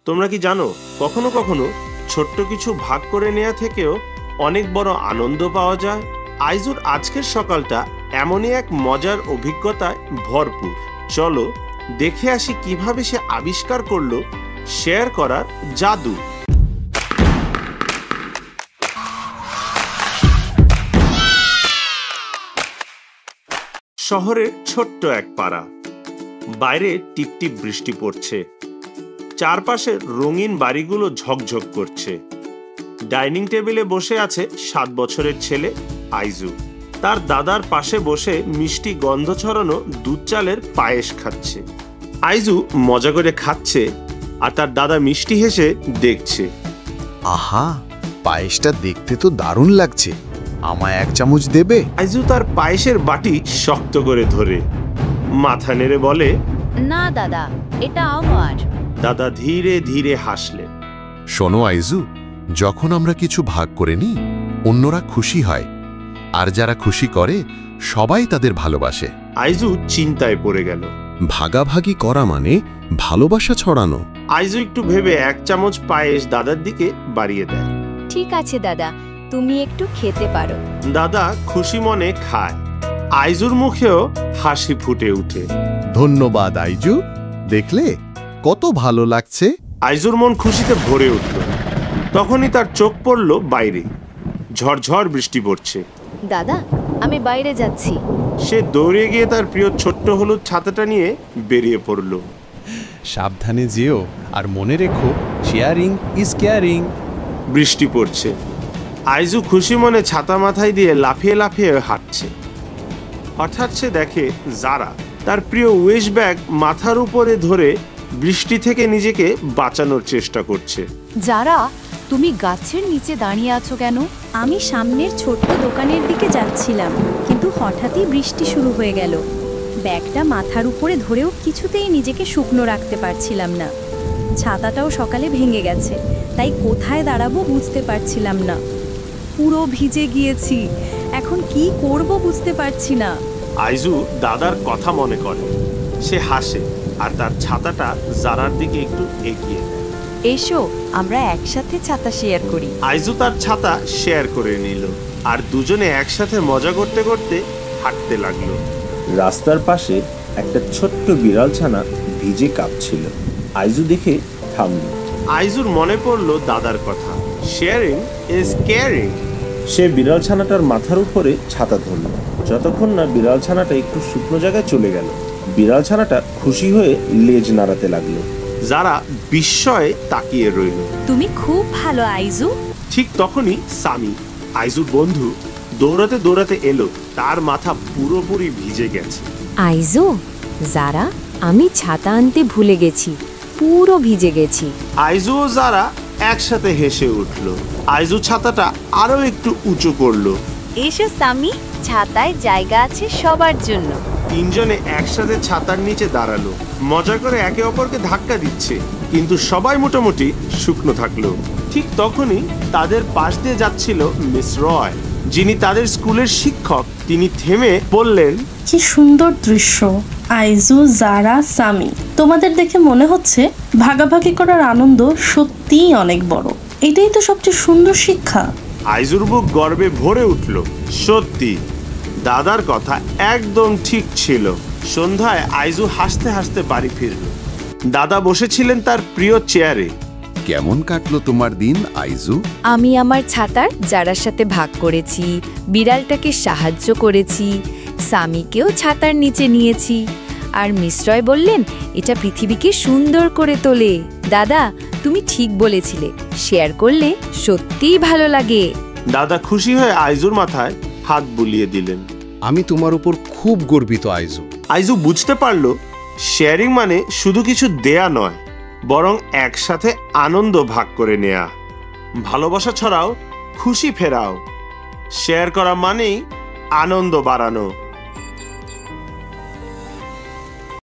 তোমরা কি জানো, কখনো কখনো ছোট্ট কিছু ভাগ করে নেওয়া থেকেও অনেক বড় আনন্দ পাওয়া যায়। আইজুর আজকের সকালটা এমনই এক মজার অভিজ্ঞতায় ভরপুর। চলো দেখে আসি কিভাবে সে আবিষ্কার করলো শেয়ার করার জাদু। শহরের ছোট্ট এক পাড়া, বাইরে টিপটিপ বৃষ্টি পড়ছে, চারপাশের রঙিন বাড়িগুলো ঝকঝক করছে। ডাইনিং টেবিলে বসে আছে 7 বছরের ছেলে আইজু। তার দাদার পাশে বসে মিষ্টি গন্ধ ছড়ানো দুধ চালের পায়েস খাচ্ছে। আইজু মজা করে খাচ্ছে আর তার দাদা মিষ্টি হেসে দেখছে। আহা, পায়েসটা দেখতে তো দারুণ লাগছে, আমায় 1 চামচ দেবে? আইজু তার পায়েসের বাটি শক্ত করে ধরে মাথা নেড়ে বলে, না দাদা, এটা আমার। দাদা ধীরে ধীরে হাসলেন। শোনো আইজু, যখন আমরা কিছু ভাগ করে নিই অন্যরা খুশি হয়, আর যারা খুশি করে সবাই তাদের ভালোবাসে। আইজু চিন্তায় পড়ে গেল। ভাগাভাগি করা মানে ভালোবাসা ছড়ানো। আইজু একটু ভেবে 1 চামচ পায়েস দাদার দিকে বাড়িয়ে দেয়। ঠিক আছে দাদা, তুমি একটু খেতে পারো। দাদা খুশি মনে খায়। আইজুর মুখেও হাসি ফুটে ওঠে। ধন্যবাদ আইজু, দেখলে কত ভালো লাগছে। আইজুর মন খুশিতে ভরে উঠল। তখনই তার চোখ পড়ল বাইরে, ঝড়ঝড় বৃষ্টি পড়ছে। দাদা, আমি বাইরে যাচ্ছি। সে দৌড়ে গিয়ে তার প্রিয় ছোট্ট হলুদ ছাতাটা নিয়ে বেরিয়ে পড়ল। সাবধানে যেও, আর মনে রেখো, শেয়ারিং ইজ কেয়ারিং। বৃষ্টি পড়ছে। আইজু খুশি মনে ছাতা মাথায় দিয়ে লাফিয়ে লাফিয়ে হাঁটছে। হঠাৎ সে দেখে যারা তার প্রিয় ওয়েস্ট ব্যাগ মাথার উপরে ধরে বৃষ্টি থেকে নিজেকে বাঁচানোর চেষ্টা করছে। যারা, তুমি গাছের নিচে দাঁড়িয়ে আছো কেন? আমি সামনের ছোট্ট দোকানের দিকে যাচ্ছিলাম, কিন্তু হঠাৎই বৃষ্টি শুরু হয়ে গেল। ব্যাগটা মাথার উপরে ধরেও কিছুতেই নিজেকে শুকনো রাখতে পারছিলাম না। ছাতাটাও সকালে ভেঙে গেছে, তাই কোথায় দাঁড়াবো বুঝতে পারছিলাম না। পুরো ভিজে গিয়েছি, এখন কি করব বুঝতে পারছি না। আইজু দাদার কথা মনে করে। সে হাসে আর তার ছাতাটা জারার দিকে একটু এগিয়ে দেয়। এসো, আমরা একসাথে ছাতা শেয়ার করি। আইজু তার ছাতা শেয়ার করে নিল আর দুজনে একসাথে মজা করতে করতে হাঁটতে লাগলো। রাস্তার পাশে একটা ছোট্ট বিড়াল ছানা ভিজে কাঁপছিল। আইজু দেখে থামল। আইজুর মনে পড়লো দাদার কথা, শেয়ারিং ইজ কেয়ারিং। সে বিড়াল ছানাটার মাথার উপরে ছাতা ধরল, যতক্ষণ না বিড়াল ছানাটা একটু শুকনো জায়গায় চলে গেল। বিড়াল ছানাটা খুশি হয়ে লেজ নাড়াতে লাগলো। যারা বিস্ময়ে তাকিয়ে রইল। তুমি খুব ভালো আইজু। ঠিক তখনই সামি, আইজুর বন্ধু, দৌড়াতে দৌড়াতে এলো। তার মাথা পুরোপুরি ভিজে গেছে। আইজু, যারা, আমি ছাতা আনতে ভুলে গেছি, পুরো ভিজে গেছি। আইজু ও যারা একসাথে হেসে উঠল। আইজু ছাতাটা আরো একটু উঁচু করলো। এসো সামি, ছাতায় জায়গা আছে সবার জন্য। তিনজনে একসাথে ছাতার নিচে দাঁড়ালো। মজা করে একে অপরকে ধাক্কা দিচ্ছে, কিন্তু সবাই মোটামুটি শুকনো থাকলো। ঠিক তখনই তাদের পাশ দিয়ে যাচ্ছিল মিস রয়, যিনি তাদের স্কুলের শিক্ষক। তিনি থেমে বললেন, কি সুন্দর দৃশ্য আইজু, যারা, সামি। তোমাদের দেখে মনে হচ্ছে ভাগাভাগি করার আনন্দ সত্যিই অনেক বড়। এটাই তো সবচেয়ে সুন্দর শিক্ষা। আইজুর বুক গর্বে ভরে উঠল। সত্যি, দাদার কথা একদম ঠিক ছিল। সন্ধ্যায় আইজু হাসতে হাসতে বাড়ি ফিরল। দাদা বসেছিলেন তার প্রিয় চেয়ারে। কেমন কাটলো তোমার দিন আইজু? আমি আমার ছাতার যারার সাথে ভাগ করেছি, বিড়ালটাকে সাহায্য করেছি, সামিকেও ছাতার নিচে নিয়েছি, আর মিশ্রয় বললেন এটা পৃথিবীকে সুন্দর করে তোলে। দাদা, তুমি ঠিক বলেছিলে, শেয়ার করলে সত্যিই ভালো লাগে। দাদা খুশি হয়ে আইজুর মাথায় হাত বুলিয়ে দিলেন। আমি তোমার উপর খুব গর্বিত আইজু। আইজু বুঝতে পারল শেয়ারিং মানে শুধু কিছু দেয়া নয়, বরং একসাথে আনন্দ ভাগ করে নেয়া। ভালোবাসা ছড়াও, খুশি ফেরাও। শেয়ার করা মানেই আনন্দ বাড়ানো।